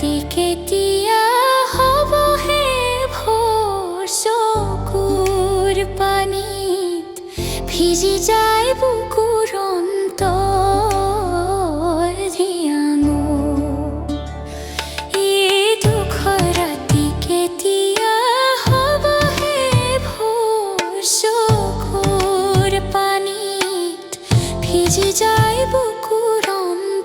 ৰাতি কেতিয়া হ'ব হে ভোৰ চকুৰ পানীত ভিজি যায় বুকুৰ অন্তৰ ধিয়ানো এই দুখৰ ৰাতি কেতিয়া হ'ব হে ভোৰ চকুৰ পানীত ভিজি যায় বুকুৰ অন্তৰ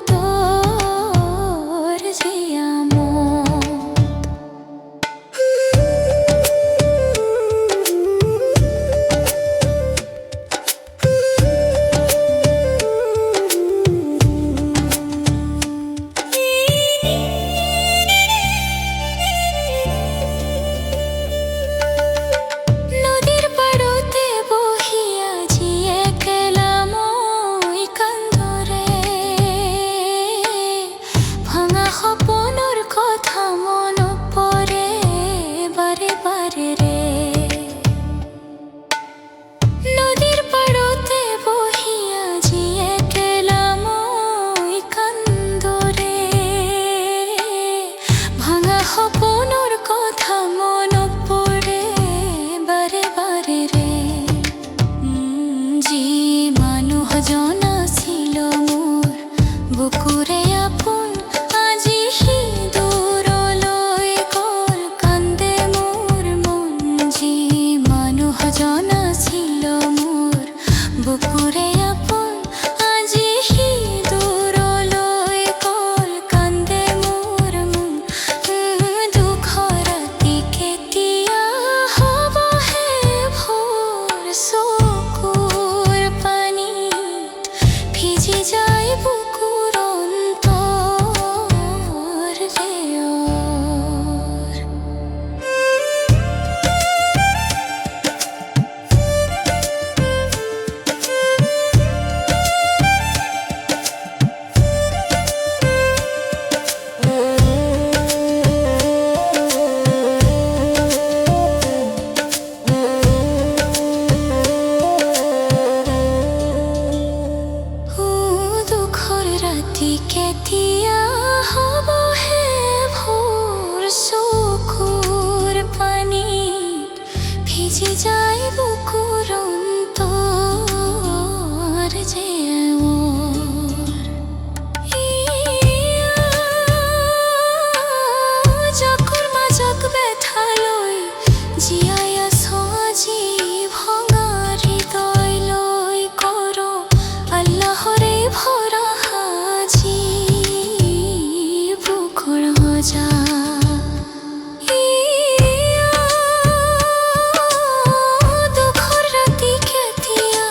সপনৰ কথা মনত পৰে বাৰে বাৰে ৰে নদীৰ পাৰতে বহি আজি একেলা মই কান্দৰে ভাঙা সপনৰ কথা মনত পৰে বাৰে বাৰে ৰে যি মানুহজন আছিল মোৰ বুকুৰে আপোন বুকুৰে আপোন আজি সি দূৰলৈ গ'ল কান্দে মোৰ মন দুখৰ ৰাতি কেতিয়া হ'ব হে ভোৰ চকুৰ পানীত ভিজি যায় বুকুৰ অন্তৰ কেতিয়া হ'ব হে ভোৰ চকুৰ পানীত ভিজি যায় বুকুৰ অন্তৰ জাকৰ মাজক বেঠালৈ জীয়াই আছ আজি ভঙা হৃদয় লৈ কৰ আল্লাহৰে ভৰা দুখৰ ৰাতি কেতিয়া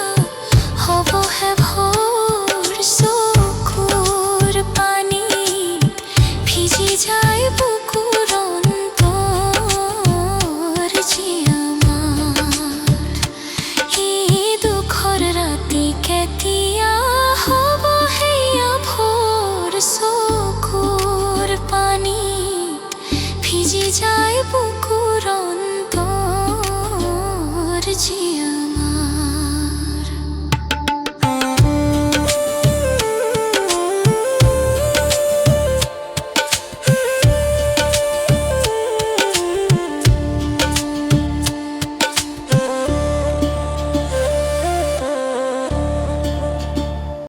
হ'ব হে ভোৰ চকুৰ পানীত ভিজি যায় বুকুৰ অন্তৰ এই দুখৰ ৰাতি কেতিয়া হ'ব হেয়া ভোৰ চকুৰ পানীত ভিজি যায় বুকুৰ অন্তৰ